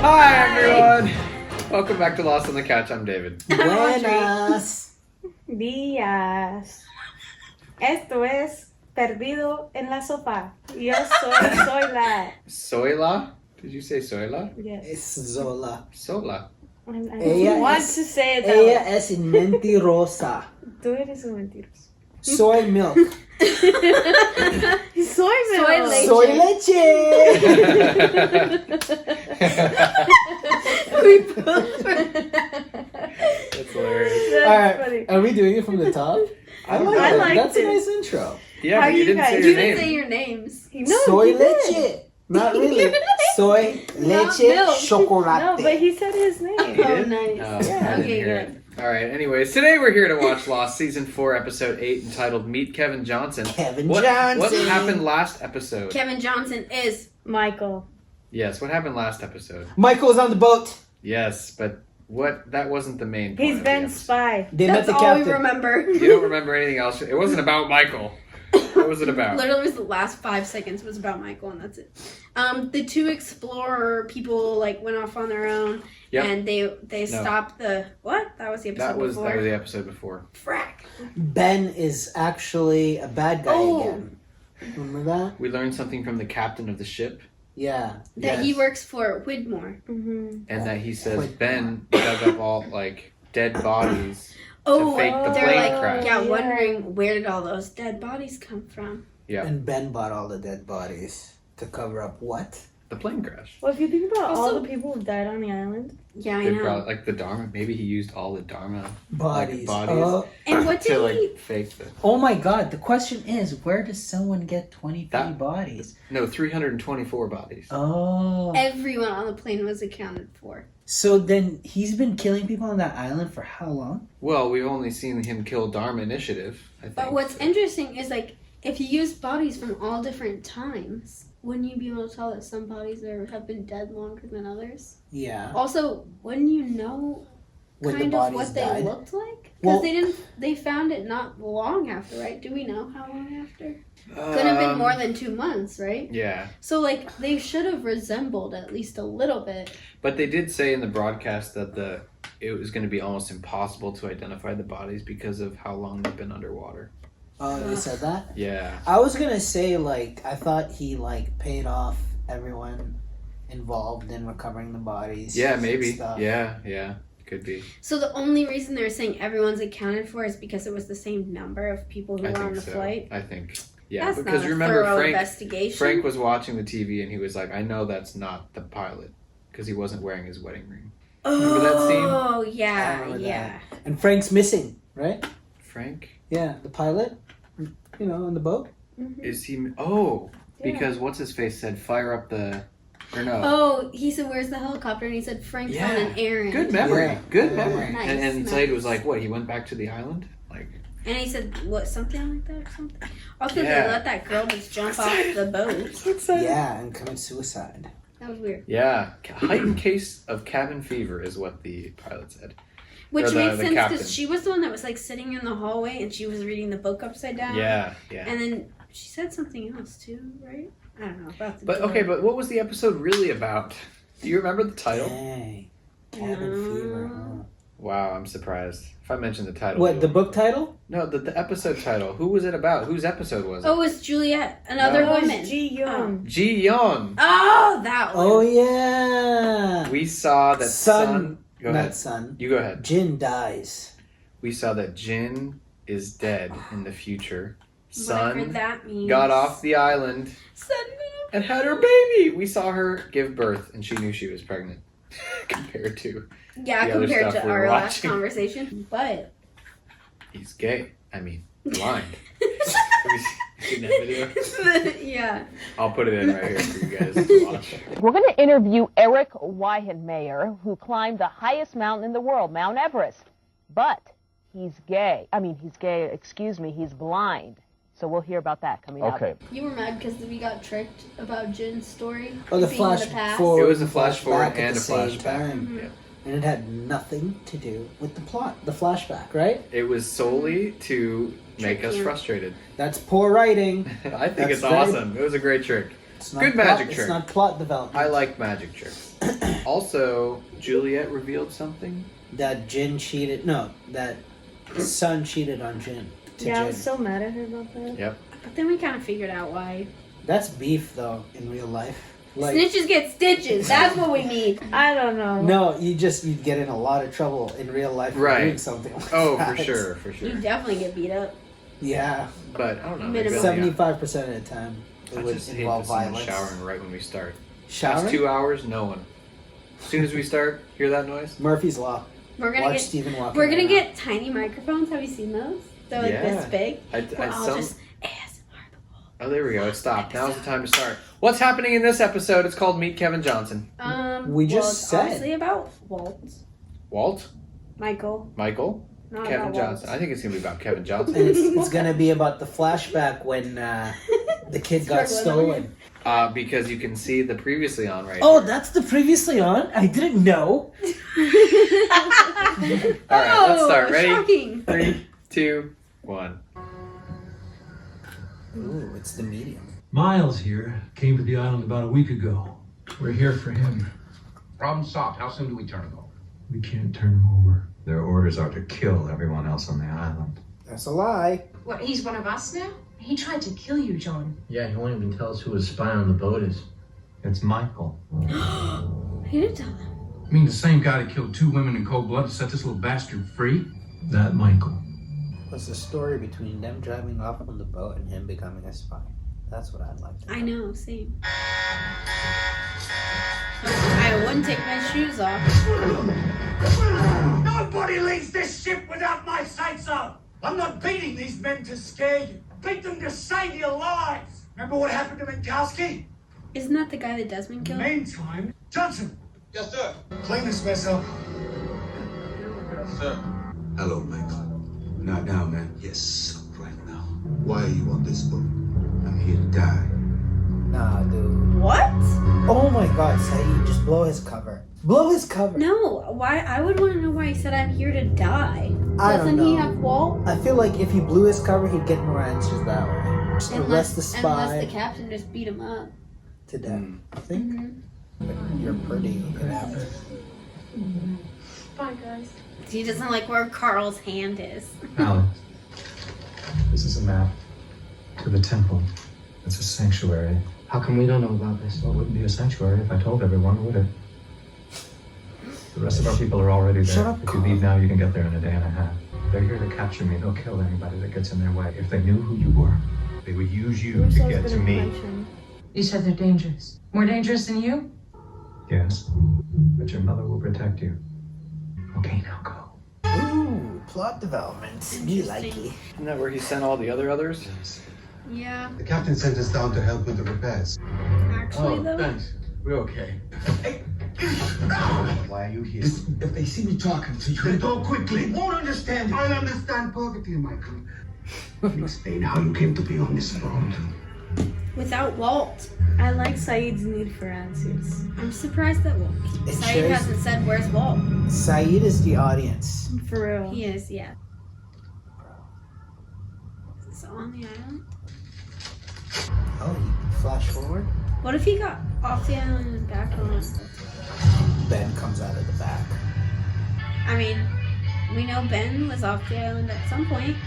Hi everyone! Welcome back to Lost on the Couch. I'm David. Buenas días. Esto es Perdido en la Sopa. Yo soy Zola. Zola? Did you say Zola? Yes. es Zola. Sola. I Ella want es- to say it that Ella way. es mentirosa. Tú eres un mentiroso. Soy milk. Soy leche. Soy leche. That's hilarious. That's All right, funny. are we doing it from the top? I like I that. liked That's a it. nice intro. Yeah, How but you you didn't guys- say You your didn't name. say your names. No, Soy he did. leche. Not really. Soy leche milk. chocolate. No, but he said his name. You Oh, did? nice. Oh, Yeah. I didn't Okay, hear good. it. All right, anyways, today we're here to watch Lost Season 4, Episode 8, entitled Meet Kevin Johnson. Kevin What Johnson. happened last episode? Kevin Johnson is Michael. Yes, what happened last episode? Michael's on the boat. Yes, but that wasn't the main point He's of the been episode. spy. They met that's the all captain. we remember. You don't remember anything else. It wasn't about Michael. What was it about? Literally, was the last 5 seconds was about Michael, and that's it. The two explorer people like went off on their own, Yep. and they stopped the what? That was the episode That was before. the episode before. Frack. Ben is actually a bad guy Oh. again. Remember that? We learned something from the captain of the ship, Yeah. That he works for Widmore. Mm-hmm. and that he says Wait. Ben dug up all like dead bodies. Oh, fake the they're plane like, crash. yeah, Yeah. wondering where did all those dead bodies come from? Yeah, And Ben bought all the dead bodies to cover up what? the plane crash. Well, if you think about all Also- the people who died on the island, Yeah, I They know. probably like the Dharma. Maybe he used all the Dharma Bodies. bodies. Oh, And what to did like he? fake the oh my god, the question is, where does someone get 23 That- bodies? 324 bodies. Oh. Everyone on the plane was accounted for. So then he's been killing people on that island for how long? Well, we've only seen him kill Dharma Initiative. I think. But what's interesting is like if you use bodies from all different times, wouldn't you be able to tell that some bodies have been dead longer than others? Yeah. Also, wouldn't you know When the kind of bodies what they died. looked like? Well- Because they found it not long after, right? Do we know how long after? Could have been more than 2 months, right? Yeah, So like they should have resembled at least a little bit. but they did say in the broadcast that it was going to be almost impossible to identify the bodies because of how long they've been underwater. Oh, they said that? Yeah. I was gonna say, like, I thought he, like, paid off everyone involved in recovering the bodies. Yeah, and maybe. stuff. Yeah, could be. So the only reason they're saying everyone's accounted for is because it was the same number of people who I were think on the so. flight. I think. Yeah, That's because not a remember thorough Frank investigation. was watching the TV and he was like, "I know that's not the pilot because he wasn't wearing his wedding ring." Remember that scene? Oh I yeah, remember yeah. And Frank's missing, right? Frank, Yeah, the pilot, you know, on the boat. is he? Oh, Yeah. because what's his face said, "Fire up the," or no? Oh, he said, "Where's the helicopter?" And he said, "Frank's on an errand." Good memory. Yeah. Good Yeah. memory. Nice, and Slade was nice. like, "What? He went back to the island?" Like, And he said, "What? Something like that, or something." Also, Yeah. they let that girl just jump off the boat. Yeah, and commit suicide. That was weird. yeah, heightened case of cabin fever is what the pilot said. Which Or the- made the sense captain. because she was the one that was like sitting in the hallway and she was reading the book upside down. Yeah. And then she said something else too, right? I don't know about the But door. okay, but what was the episode really about? Do you remember the title? Dang. Cabin fever, huh? Wow, I'm surprised. If I mentioned the title. What, you the would- book title? No, the episode title. Who was it about? Whose episode was it? Oh, it's Juliet, another No. woman. Ji Young. Ji Yeon. Oh, that one. Oh, yeah. We saw that Sun. Go Not ahead. son. You go ahead. Jin dies. We saw that Jin is dead in the future. Whatever Sun that means. got off the island Sun and had her baby. We saw her give birth, and she knew she was pregnant. Compared to Yeah, the other compared stuff to we were our last watching. conversation. But he's gay. I mean, blind. Have you seen that video? yeah. I'll put it in right here for you guys to watch. We're going to interview Eric Weihenmayer, who climbed the highest mountain in the world, Mount Everest. But he's gay. He's blind. So we'll hear about that coming up. Okay. You were mad because we got tricked about Jin's story. Oh, the being flash in the past. forward. It was a flash forward back at and the a same flashback. time. Yeah. And it had nothing to do with the plot, the flashback, right? It was solely to make Trick us you. frustrated. That's poor writing. I think That's it's very- awesome. It was a great trick. It's not Good plot, magic It's trick. not plot development. I like magic tricks. Also, Juliet revealed something. That Jin cheated. No, that Sun cheated on Jin. Yeah, I was so mad at her about that. Yep. But then we kind of figured out why. That's beef, though, in real life. Like, Snitches get stitches. That's what we need. I don't know. no, you'd get in a lot of trouble in real life for Right. doing something like Oh, that. for sure, for sure. You definitely get beat up. Yeah, But I don't know. Minimum. maybe I'll- 75% of the time it I would just hate involve that someone's violence. showering right when we start. Showering? Last 2 hours, no one. As soon as we start, hear that noise? Murphy's Law. We're gonna Watch get Stephen walk. we're gonna get tiny microphones. Have you seen those? They're like Yeah. this big. I Well, I'll some, just ASMR the whole. oh, there we go. It stopped. Now's the time to start. What's happening in this episode? It's called Meet Kevin Johnson. We just well, it's said. obviously about Walt, Walt, Michael, Michael, not Kevin about Johnson. I think it's gonna be about Kevin Johnson. And it's gonna be about the flashback when the kid got stolen. Because you can see the previously on right. Oh, that's the previously on? I didn't know. All right, let's start. Ready? Shocking. 3, 2, 1. Ooh, it's the medium. Miles here came to the island about a week ago. We're here for him. Problem solved. How soon do we turn him over? We can't turn him over. Their orders are to kill everyone else on the island. That's a lie. What, he's one of us now? He tried to kill you, John. Yeah, he won't even tell us who his spy on the boat is. It's Michael. He didn't tell them. You mean the same guy that killed 2 women in cold blood to set this little bastard free? That Michael. What's the story between them driving off on the boat and him becoming a spy? That's what I'd like to know. I know, same. I wouldn't take my shoes off. Nobody leaves this ship without my say-so. I'm not beating these men to scare you. Beat them to save your lives. Remember what happened to Minkowski? Isn't that the guy that Desmond killed? Meantime, Johnson. Yes, sir. Clean this mess up. Sir. Hello, Michael. Not now, man. Yes, right now. Why are you on this boat? I'm here to die. Nah, dude. What? Oh my god, Saeed, just blow his cover. Blow his cover. No, why? I would want to know why he said I'm here to die. I don't Doesn't he know. have Walt? I feel like if he blew his cover, he'd get more answers that way. Just arrest the spy Unless the captain just beat him up. to death. I think. But you're pretty good at it. Bye, guys. He doesn't like where Carl's hand is. Alex, this is a map to the temple. It's a sanctuary. How come we don't know about this? Well, it wouldn't be a sanctuary if I told everyone, would it? The rest of our people are already there. Shut up, If you Carl. leave now, you can get there in a day and a half. They're here to capture me. They'll kill anybody that gets in their way. If they knew who you were, they would use you to get to me. You said they're dangerous. More dangerous than you? Yes, but your mother will protect you. Okay, now go. Ooh, plot development. Me likey. Isn't that where he sent all the others? Yeah, The captain sent us down to help with the repairs. actually though. Thanks. We're okay. Why are you here? If they see me talking to you, then talk quickly. They won't understand it. I understand perfectly, Michael. Explain how you came to be on this boat. Without Walt, I like Saeed's need for answers. I'm surprised that It Saeed shows- hasn't said where's Walt. Saeed is the audience. For real. He is, yeah. Is this on the island? Oh, you flash forward. What if he got off the island and back on? Ben comes out of the back. I mean, we know Ben was off the island at some point.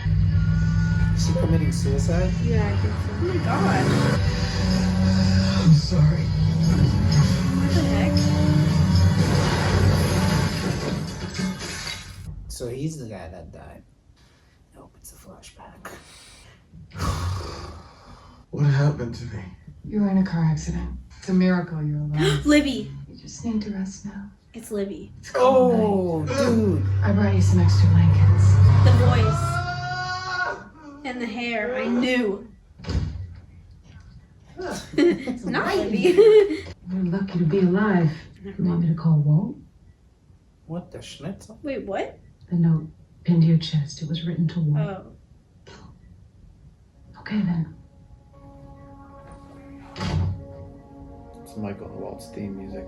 Is he committing suicide? Yeah, I think Oh my god. I'm sorry. What the heck? So he's the guy that died. Nope, it's a flashback. What happened to me? You were in a car accident. It's a miracle you're alive. Libby. You just need to rest now. It's Libby. Oh, dude. I brought you some extra blankets. The voice. And the hair. I knew. It's not Libby. We're lucky to be alive. You want me to call Walt? What the schnitzel? Wait, what? The note pinned to your chest. It was written to Walt. Oh. Okay then. It's Michael and Walt's theme music.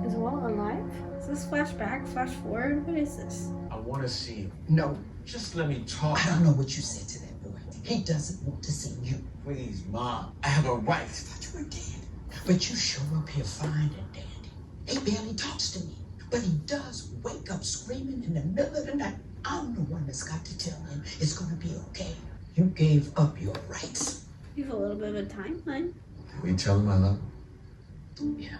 Is Walt alive? Is this flashback? Flash forward? What is this? I want to see him. No, just let me talk. I don't know what you said to that boy. He doesn't want to see you. Please, Mom. I have a right. I thought you were dead. But you show up here fine and dandy. He barely talks to me. But he does wake up screaming in the middle of the night. I'm the one that's got to tell him it's gonna be okay. You gave up your rights. You have a little bit of a timeline. Will you tell him I love him? Yeah.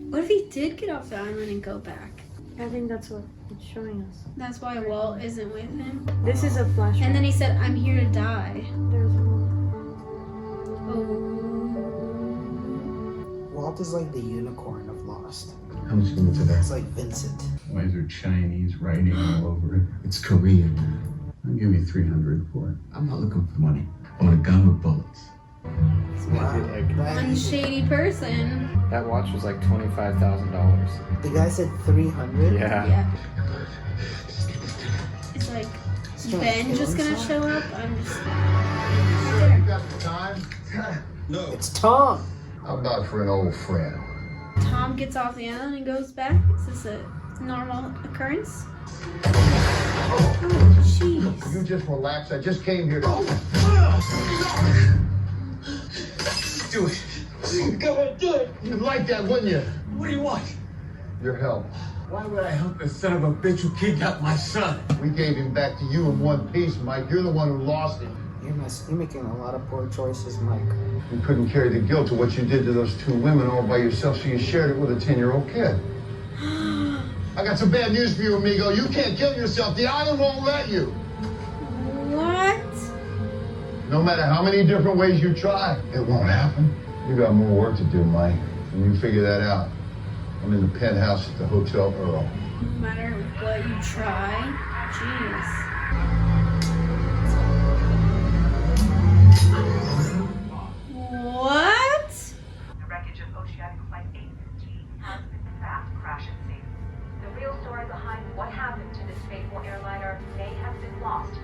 What if he did get off the island and go back? I think that's what it's showing us. That's why Walt isn't with him. This is a flashback. And then he said, I'm here to die. There's more. Walt is like the unicorn of Lost. How much you into that? It's like Vincent. Why is there Chinese writing all over it? It's Korean, man. I'll give you 300 for it. I'm not looking for money. I want a gun with bullets. One shady person. That watch was like $25,000. The guy said 300. Yeah. It's like, He's trying to Ben kill just gonna himself? show up? I'm just... You got the time? No. It's Tom. How about for an old friend? Tom gets off the island and goes back? Is this a normal occurrence? Oh, jeez. You just relax. I just came here to... Do it. Go ahead, do it. You'd like that, wouldn't you? What do you want? Your help. Why would I help the son of a bitch who kidnapped my son? We gave him back to you in one piece, Mike. You're the one who lost him. You're making a lot of poor choices, Mike. You couldn't carry the guilt of what you did to those two women all by yourself, so you shared it with a 10-year-old kid. I got some bad news for you, amigo. You can't kill yourself. The island won't let you. What? No matter how many different ways you try, it won't happen. You got more work to do, Mike. And you figure that out. I'm in the penthouse at the Hotel Earl. No matter what you try. Jeez. What? The wreckage of Oceanic Flight 815 has been fast crash and safe. The real story behind what happened to this fateful airliner may have been lost.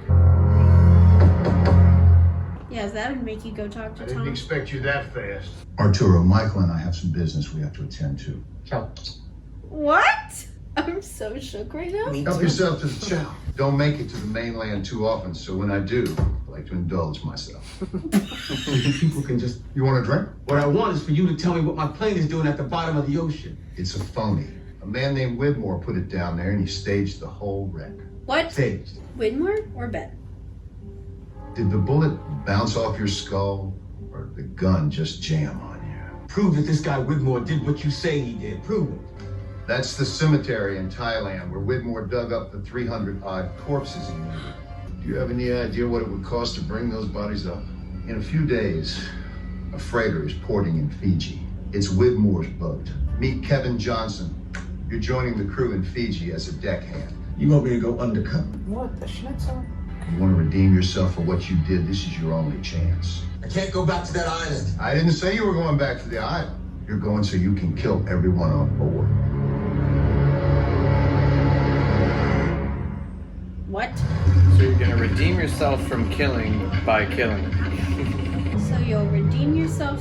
Yeah, that would make you go talk to I didn't Tom. expect you that fast. Arturo, Michael, and I have some business we have to attend to. Ciao. What? I'm so shook right now. Help yourself to the chow. Don't make it to the mainland too often, so when I do, I like to indulge myself. People can just... You want a drink? What I want is for you to tell me what my plane is doing at the bottom of the ocean. It's a phony. A man named Widmore put it down there and he staged the whole wreck. What? Staged. Widmore or Ben? Did the bullet bounce off your skull or did the gun just jam on you? Prove that this guy Whitmore did what you say he did. Prove it. That's the cemetery in Thailand where Widmore dug up the 300-odd corpses he knew. Do you have any idea what it would cost to bring those bodies up? In a few days, a freighter is porting in Fiji. It's Widmore's boat. Meet Kevin Johnson. You're joining the crew in Fiji as a deckhand. You want me to go undercover? What the schnitzel? You want to redeem yourself for what you did, this is your only chance. I can't go back to that island. I didn't say you were going back to the island. You're going so you can kill everyone on board. What? So you're gonna redeem yourself from killing by killing. So you'll redeem yourself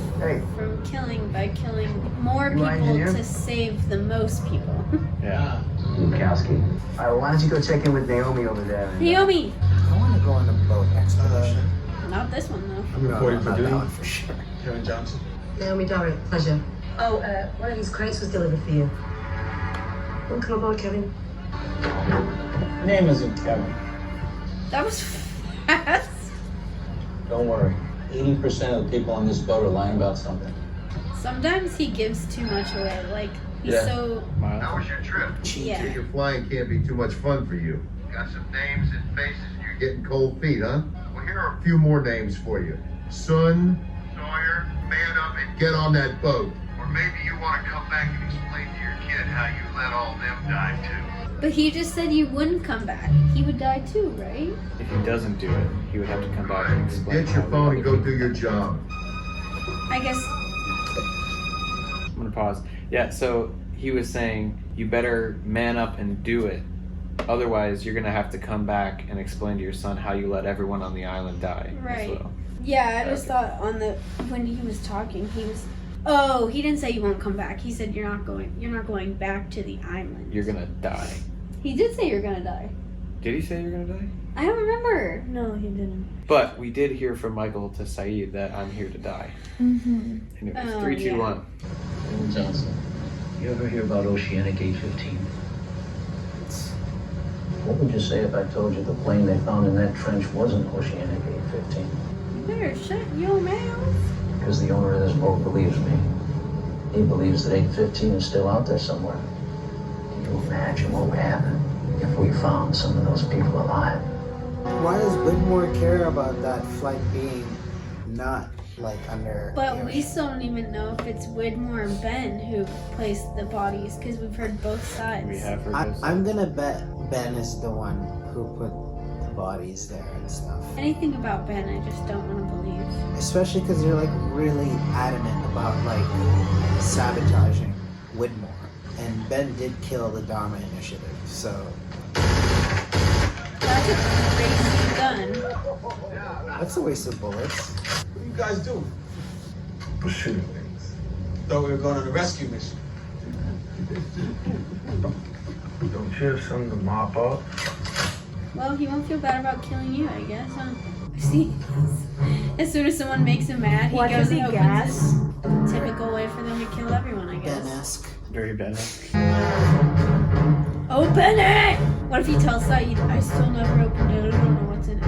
from killing by killing more people to save the most people. Yeah. Lukowski. All right, why don't you go check in with Naomi over there? Naomi! I want to go on a boat expedition. Not this one, though. I'm reporting for duty. For sure. Kevin Johnson. Naomi Dory, pleasure. Oh, one of these crates was delivered for you. Welcome aboard, Kevin. Name isn't Kevin. That was fast. Don't worry. 80% of the people on this boat are lying about something. Sometimes he gives too much away. Like, he's so... How was your trip? Yeah. Your flying can't be too much fun for you. Got some names and faces and you're getting cold feet, huh? Well, here are a few more names for you. Son, Sawyer, man up and get on that boat. Or maybe you want to come back and explain to your kid how you let all them die too. But he just said you wouldn't come back. He would die too, right? If he doesn't do it, he would have to come back and explain. Get your how phone and the other go do your job. I guess... I'm gonna pause. Yeah, so he was saying you better man up and do it. Otherwise, you're gonna have to come back and explain to your son how you let everyone on the island die. Right. As well. Yeah, I just thought when he was talking, he was... Oh, he didn't say you won't come back. He said you're not going back to the island. You're gonna die. He did say you're gonna die. Did he say you're gonna die? I don't remember. No, he didn't. But we did hear from Michael to Saeed that I'm here to die. Mm-hmm. And it was Oh, 3, 2, yeah. 1. Johnson, you ever hear about Oceanic 815? What would you say if I told you the plane they found in that trench wasn't Oceanic 815? You better shut your mouth. Because the owner of this boat believes me. He believes that 815 is still out there somewhere. Can you imagine what would happen if we found some of those people alive? Why does Whitmore care about that flight being not like under? But we still don't even know if it's Widmore and Ben who placed the bodies because we've heard both sides. We have heard those. I'm gonna bet Ben is the one who put the bodies there and stuff. Anything about Ben, I just don't want to believe. Especially because they're like really adamant about like sabotaging Whitmore, and Ben did kill the Dharma Initiative, so. That's a crazy gun. That's a waste of bullets. What do you guys do? We're shooting things. Thought we were going on a rescue mission. Don't you have something to mop up? Well, he won't feel bad about killing you, I guess, huh? See, as soon as someone makes him mad, he goes and opens gas? it. Typical way for them to kill everyone, I guess. Ben-esque. Very bad. Open it! What if he tells Saeed, I still never opened it, I don't know what's in it.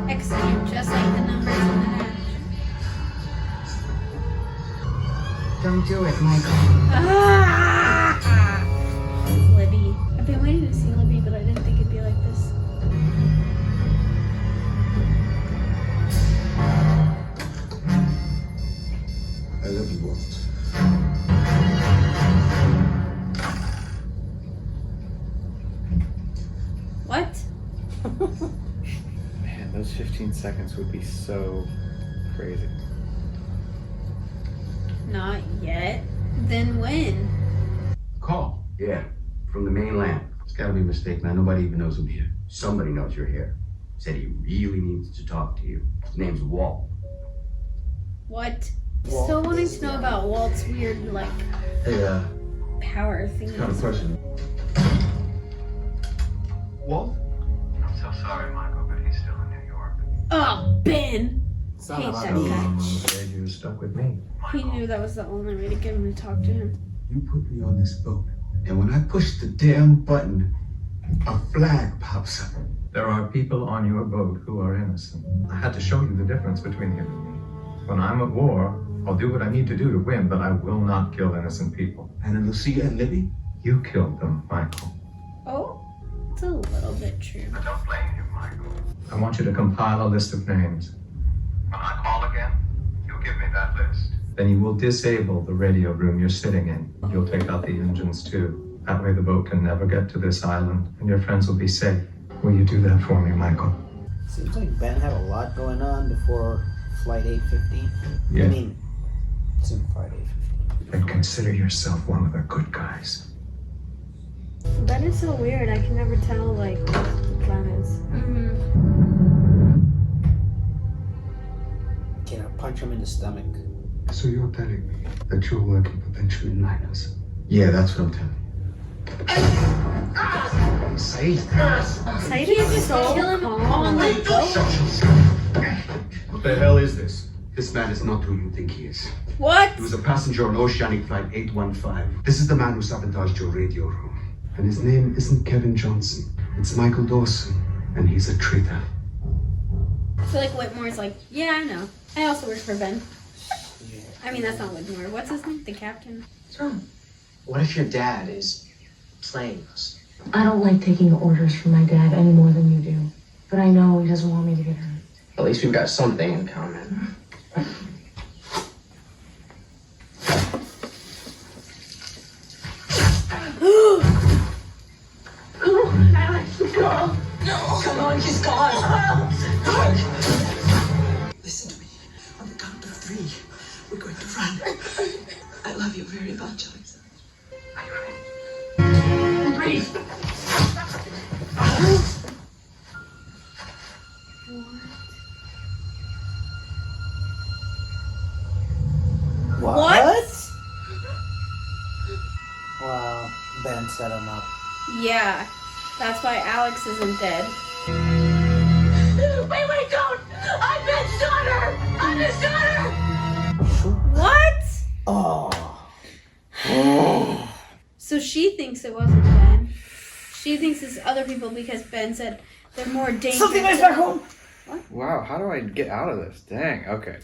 Execute just like the numbers in the hatch. Don't do it, Michael. Ah! Libby. I've been waiting to see Libby, but I didn't think it'd be like this. I love you, Walt. What? Man, those 15 seconds would be so crazy. Not yet. Then when? Call. Yeah, from the mainland. It's gotta be a mistake, man. Nobody even knows I'm here. Somebody knows you're here. Said he really needs to talk to you. His name's Walt. What? Still wanting to know about Walt's weird, like, Hey, power thing. got a question. Walt? I'm so sorry, Michael, but he's still in New York. Oh, Ben! Son Hate of a that bitch. guy. I'm afraid you're stuck with me. He knew that was the only way to get him to talk to him. You put me on this boat, and when I push the damn button, a flag pops up. There are people on your boat who are innocent. I had to show you the difference between him and me. When I'm at war, I'll do what I need to do to win, but I will not kill innocent people. And then Lucia and Libby? You killed them, Michael. Oh, it's a little bit true. I don't blame you, Michael. I want you to compile a list of names. When I call again, you'll give me that list. Then you will disable the radio room you're sitting in. You'll take out the engines too. That way the boat can never get to this island, and your friends will be safe. Will you do that for me, Michael? Seems like Ben had a lot going on before Flight 815. Yeah. I mean, it's in Flight 815. Then consider yourself one of the good guys. That is so weird. I can never tell, like, what the plan is. Can I punch him in the stomach? So you're telling me that you're working for Venture Liners? Yeah, that's what I'm telling you. Saeed. Saeed is just kill him on the boat. What the hell is this? This man is not who you think he is. What? He was a passenger on Oceanic Flight 815. This is the man who sabotaged your radio room. And his name isn't Kevin Johnson. It's Michael Dawson. And he's a traitor. I feel like Whitmore's like, yeah, I know. I also work for Ben. I mean, that's not Whitmore. What's his name? The captain. What if your dad is playing us? I don't like taking orders from my dad any more than you do. But I know he doesn't want me to get hurt. At least we've got something in common. Alex, go! No! Come on, he's gone! Listen to me. On the count of 3, we're going to run. I love you very much, Alex. Are you ready? Breathe! What? Well, Ben set him up. Yeah. That's why Alex isn't dead. Wait, don't! I'm Ben's daughter! I'm his daughter! What? Oh. So she thinks it wasn't Ben. She thinks it's other people because Ben said they're more dangerous. Something is back home! Wow, how do I get out of this? Dang, okay.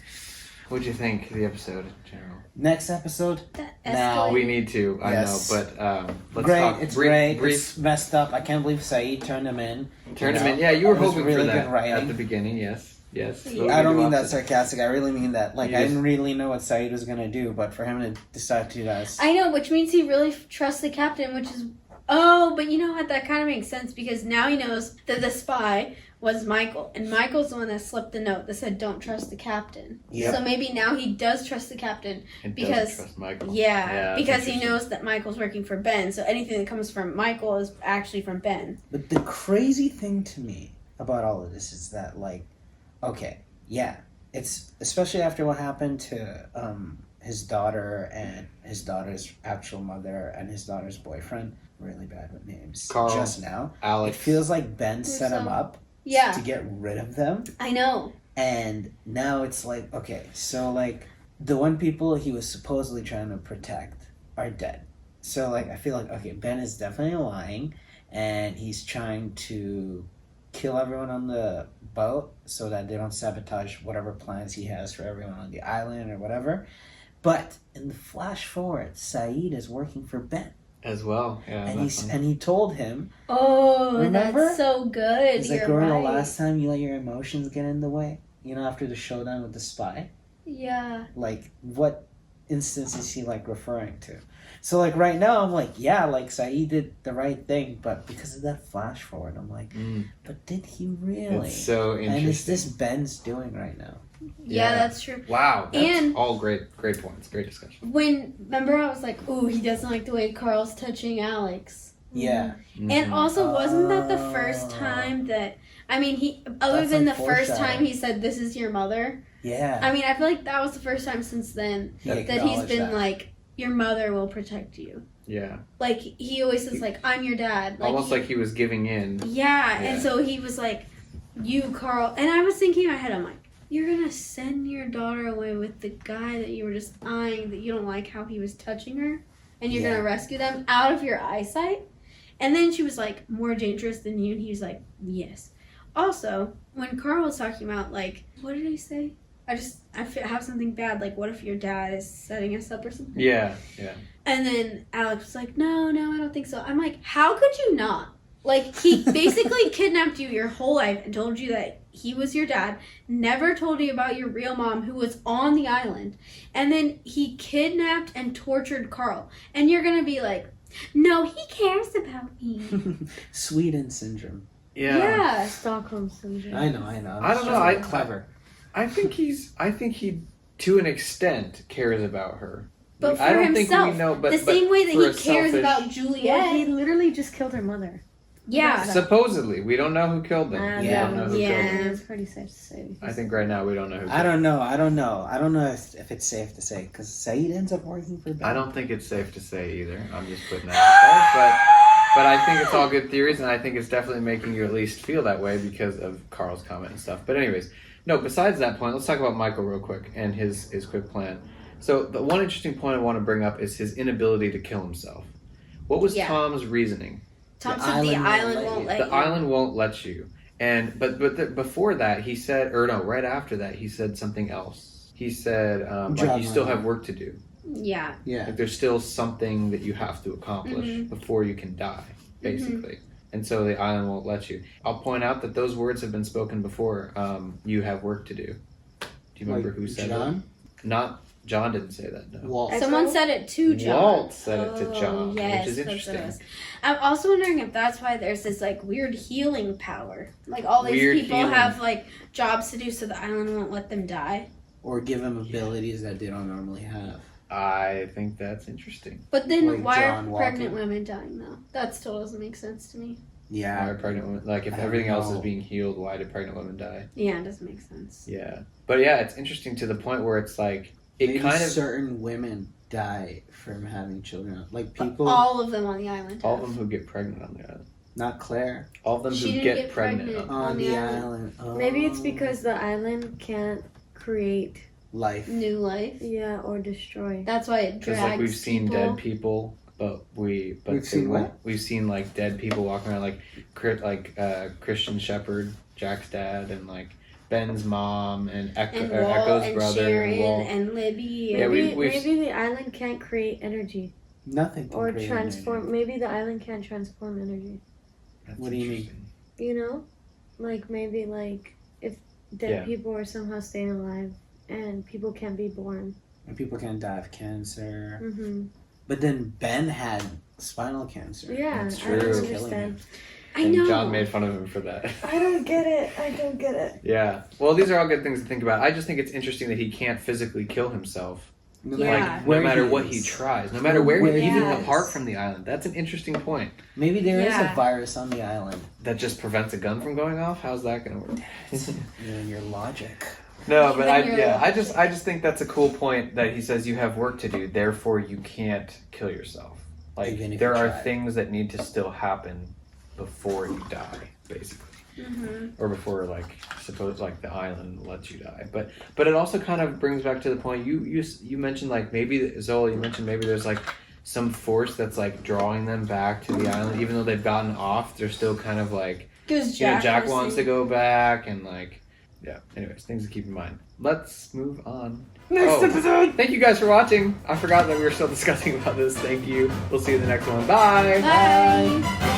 What'd you think of the episode in general? Next episode? Now we need to, I Yes. know, but let's Great, talk. it's brief. great. It's messed up. I can't believe Saeed turned him in. Turn him in. Yeah, you were It was hoping really for that good writing. at the beginning, yes. Yes. I don't mean that sarcastic. I really mean that. Like, You I just- didn't really know what Saeed was gonna do, but for him to decide to do that. I know, which means he really trusts the captain, which is... Oh, but you know what? That kind of makes sense because now he knows that the spy was Michael. And Michael's the one that slipped the note that said, don't trust the captain. Yep. So maybe now he does trust the captain And because... doesn't trust Michael. Yeah, that's because he interesting. knows that Michael's working for Ben. So anything that comes from Michael is actually from Ben. But the crazy thing to me about all of this is that, like, okay, yeah, it's especially after what happened to his daughter and his daughter's actual mother and his daughter's boyfriend. Really bad with names. Carl, just now, Alex. It feels like Ben set him up. Yeah. To get rid of them. I know. And now it's like, okay, so like the one people he was supposedly trying to protect are dead. So like I feel like, okay, Ben is definitely lying and he's trying to kill everyone on the boat so that they don't sabotage whatever plans he has for everyone on the island or whatever. But in the flash forward, Saeed is working for Ben. As well, yeah. And he told him, Oh, remember? that's so good. He's like, You're remember right. the last time you let your emotions get in the way? You know, after the showdown with the spy? Yeah. Like, what instance is he, like, referring to? So, like, right now, I'm like, yeah, like, Saeed did the right thing, but because of that flash forward, I'm like, but did he really? It's so And is interesting. this Ben's doing right now? Yeah, that's true. Wow, that's And- all great points, great discussion. Remember I was like, ooh, he doesn't like the way Carl's touching Alex. Yeah. And also, wasn't that the first time that, I mean, other That's than the like first time foreshadowing. he said, this is your mother. Yeah. I mean, I feel like that was the first time since then He that he's acknowledged been that. like, your mother will protect you. Yeah. Like, he always says, like, I'm your dad. Like, Almost like he was giving in. Yeah, Yeah. and so he was like, you, Carl. And I was thinking in my head, I'm like, you're going to send your daughter away with the guy that you were just eyeing that you don't like how he was touching her? And you're going to rescue them out of your eyesight? And then she was like, more dangerous than you? And he was like, yes. Also, when Carl was talking about, like, what did he say? I have something bad. Like, what if your dad is setting us up or something? Yeah, yeah. And then Alex was like, no, I don't think so. I'm like, how could you not? Like, he basically kidnapped you your whole life and told you that he was your dad, never told you about your real mom who was on the island, and then he kidnapped and tortured Carl. And you're going to be like, no, he cares about me. Sweden syndrome. Yeah. Stockholm syndrome. I know. I don't know. Clever. I think he, to an extent, cares about her. But for I don't himself, think we know, but the same way that for he a cares selfish- about Yeah, Juliet. he literally just killed her mother. Yeah. Supposedly, we don't know who killed them. We don't know who killed them. It's pretty safe to say. I think right now we don't know who. Killed I don't know. I don't know if it's safe to say because Saeed ends up working for Ben. I don't think it's safe to say either. I'm just putting that out there, but I think it's all good theories, and I think it's definitely making you at least feel that way because of Carl's comment and stuff. But anyways, no. Besides that point, let's talk about Michael real quick and his quick plan. So the one interesting point I want to bring up is his inability to kill himself. What was Tom's reasoning? Tom said the island won't let you. The island won't let you. And before that, he said, or no, right after that, he said something else. He said, like you still have work to do. Yeah. Like there's still something that you have to accomplish before you can die, basically. And so the island won't let you. I'll point out that those words have been spoken before. You have work to do. Do you remember who said John? that? Not John didn't say that. No. Walt. Someone said it to John. Walt said it to John, yes, which is that's what interesting. it was. I'm also wondering if that's why there's this like weird healing power. Like all these Weird people healing. have like jobs to do, so the island won't let them die. Or give him abilities that they don't normally have. I think that's interesting. But then Like why John are Walker. pregnant women dying though? That still doesn't make sense to me. Yeah. Why are pregnant women, like if I don't everything else is know. being healed, why do pregnant women die? Yeah, it doesn't make sense. Yeah. But yeah, it's interesting to the point where it's like Maybe kind of certain women die from having children. Like people, All of them on the island. all of them who get pregnant on the island. not Claire, All of them She who didn't get get pregnant. pregnant. on the island. Oh. Maybe it's because the island can't create life. New life. Yeah, or destroy. That's why it Because drags like we've seen people. dead people, but We've they seen won't- what? We've seen like dead people walking around, like Christian Shepherd, Jack's dad, and like Ben's mom, and, And Walt Echo's and brother, Sharon and Walt. and Libby. Yeah, Maybe, we've- maybe the island can't create energy Nothing. Can or create transform. energy. Maybe the island can't transform energy. That's What do you mean? interesting. You know, like maybe like if dead Yeah. people are somehow staying alive and people can't be born. And people can die of cancer. Mm-hmm. But then Ben had spinal cancer. Yeah, That's I don't true. understand. I And know. John made fun of him for that. I don't get it. I don't get it. Yeah. Well, these are all good things to think about. I just think it's interesting that he can't physically kill himself. No Yeah. matter Like, no where matter he what is. he tries, no matter where, Where he, he even is. apart from the island. That's an interesting point. Maybe there is Yeah. a virus on the island. That just prevents a gun from going off. How's that going to work? You know, your logic. No, but Even your I just think that's a cool point that he says you have work to do, therefore you can't kill yourself. Like Even if there you are try. things that need to still happen before you die, basically. Or before the island lets you die. But it also kind of brings back to the point you mentioned, like maybe Zola, you mentioned maybe there's like some force that's like drawing them back to the island, even though they've gotten off, they're still kind of like, Because Jack wants to go back, and like, yeah. Anyways, things to keep in mind. Let's move on. Next episode. Thank you guys for watching. I forgot that we were still discussing about this. Thank you. We'll see you in the next one. Bye. Bye.